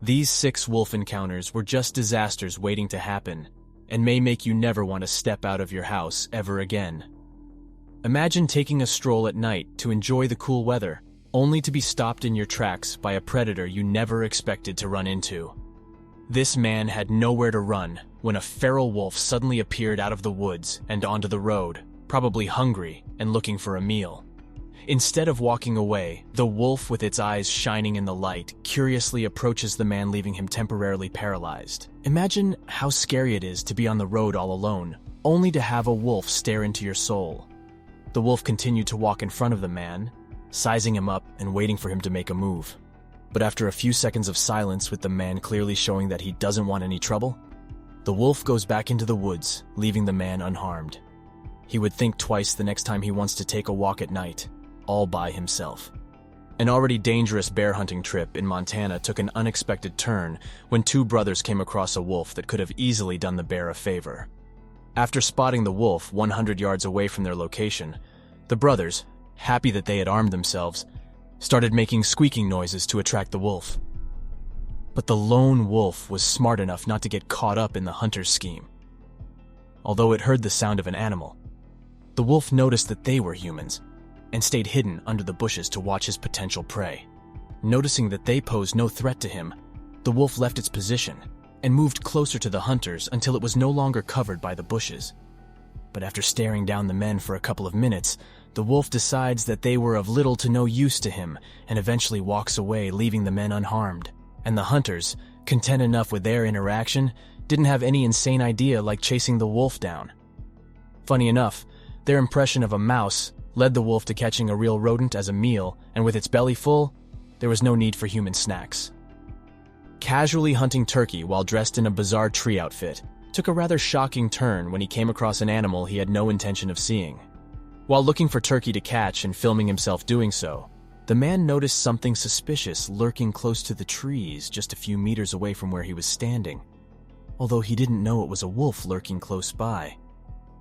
These 6 wolf encounters were just disasters waiting to happen, and may make you never want to step out of your house ever again. Imagine taking a stroll at night to enjoy the cool weather, only to be stopped in your tracks by a predator you never expected to run into. This man had nowhere to run when a feral wolf suddenly appeared out of the woods and onto the road, probably hungry and looking for a meal. Instead of walking away, the wolf, with its eyes shining in the light, curiously approaches the man, leaving him temporarily paralyzed. Imagine how scary it is to be on the road all alone, only to have a wolf stare into your soul. The wolf continued to walk in front of the man, sizing him up and waiting for him to make a move. But after a few seconds of silence, with the man clearly showing that he doesn't want any trouble, the wolf goes back into the woods, leaving the man unharmed. He would think twice the next time he wants to take a walk at night, all by himself. An already dangerous bear hunting trip in Montana took an unexpected turn when 2 brothers came across a wolf that could have easily done the bear a favor. After spotting the wolf 100 yards away from their location, the brothers, happy that they had armed themselves, started making squeaking noises to attract the wolf. But the lone wolf was smart enough not to get caught up in the hunter's scheme. Although it heard the sound of an animal, the wolf noticed that they were humans and stayed hidden under the bushes to watch his potential prey. Noticing that they posed no threat to him, the wolf left its position and moved closer to the hunters until it was no longer covered by the bushes. But after staring down the men for a couple of minutes, the wolf decides that they were of little to no use to him and eventually walks away, leaving the men unharmed. And the hunters, content enough with their interaction, didn't have any insane idea like chasing the wolf down. Funny enough, their impression of a mouse led the wolf to catching a real rodent as a meal, and with its belly full, there was no need for human snacks. Casually hunting turkey while dressed in a bizarre tree outfit took a rather shocking turn when he came across an animal he had no intention of seeing. While looking for turkey to catch and filming himself doing so, the man noticed something suspicious lurking close to the trees just a few meters away from where he was standing. Although he didn't know it was a wolf lurking close by,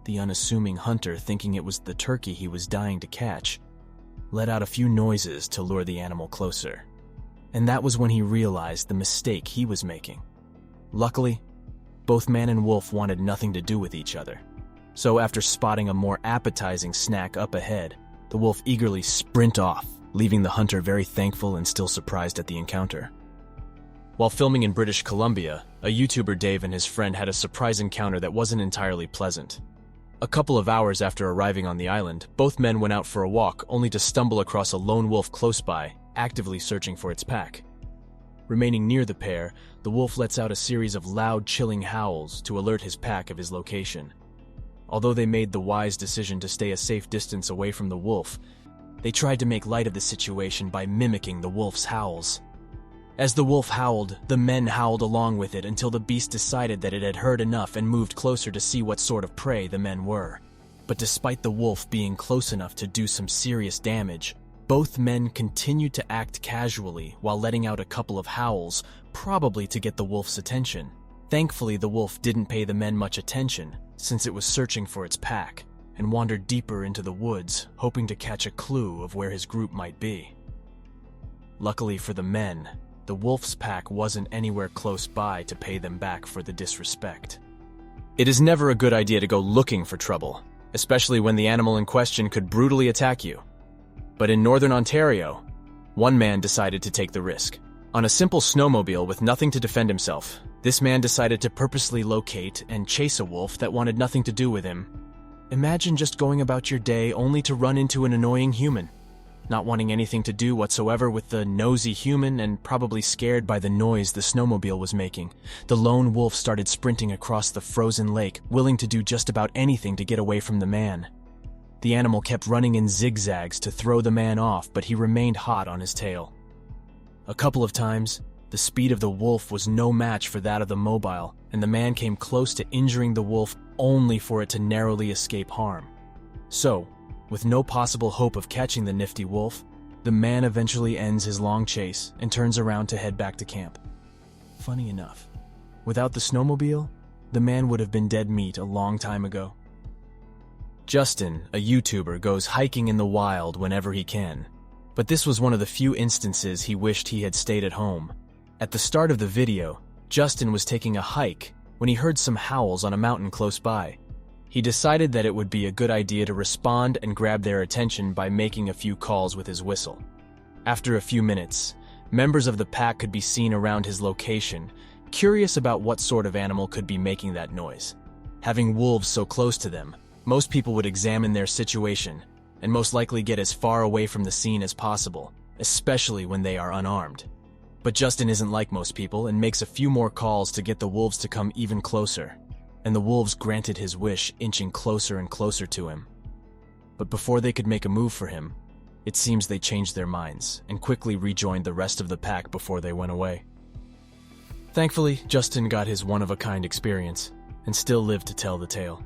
the unassuming hunter, thinking it was the turkey he was dying to catch, let out a few noises to lure the animal closer. And that was when he realized the mistake he was making. Luckily, both man and wolf wanted nothing to do with each other. So after spotting a more appetizing snack up ahead, the wolf eagerly sprint off, leaving the hunter very thankful and still surprised at the encounter. While filming in British Columbia, a YouTuber Dave and his friend had a surprise encounter that wasn't entirely pleasant. A couple of hours after arriving on the island, both men went out for a walk only to stumble across a lone wolf close by, actively searching for its pack. Remaining near the pair, the wolf lets out a series of loud, chilling howls to alert his pack of his location. Although they made the wise decision to stay a safe distance away from the wolf, they tried to make light of the situation by mimicking the wolf's howls. As the wolf howled, the men howled along with it until the beast decided that it had heard enough and moved closer to see what sort of prey the men were. But despite the wolf being close enough to do some serious damage, both men continued to act casually while letting out a couple of howls, probably to get the wolf's attention. Thankfully, the wolf didn't pay the men much attention, since it was searching for its pack, and wandered deeper into the woods, hoping to catch a clue of where his group might be. Luckily for the men, the wolf's pack wasn't anywhere close by to pay them back for the disrespect. It is never a good idea to go looking for trouble, especially when the animal in question could brutally attack you. But in northern Ontario, one man decided to take the risk. On a simple snowmobile with nothing to defend himself, this man decided to purposely locate and chase a wolf that wanted nothing to do with him. Imagine just going about your day only to run into an annoying human. Not wanting anything to do whatsoever with the nosy human and probably scared by the noise the snowmobile was making, the lone wolf started sprinting across the frozen lake, willing to do just about anything to get away from the man. The animal kept running in zigzags to throw the man off, but he remained hot on his tail. A couple of times, the speed of the wolf was no match for that of the mobile, and the man came close to injuring the wolf only for it to narrowly escape harm. So, with no possible hope of catching the nifty wolf, the man eventually ends his long chase and turns around to head back to camp. Funny enough, without the snowmobile, the man would have been dead meat a long time ago. Justin, a YouTuber, goes hiking in the wild whenever he can, but this was one of the few instances he wished he had stayed at home. At the start of the video, Justin was taking a hike when he heard some howls on a mountain close by. He decided that it would be a good idea to respond and grab their attention by making a few calls with his whistle. After a few minutes, members of the pack could be seen around his location, curious about what sort of animal could be making that noise. Having wolves so close to them, most people would examine their situation and most likely get as far away from the scene as possible, especially when they are unarmed. But Justin isn't like most people and makes a few more calls to get the wolves to come even closer, and the wolves granted his wish, inching closer and closer to him. But before they could make a move for him, it seems they changed their minds and quickly rejoined the rest of the pack before they went away. Thankfully, Justin got his one-of-a-kind experience and still lived to tell the tale.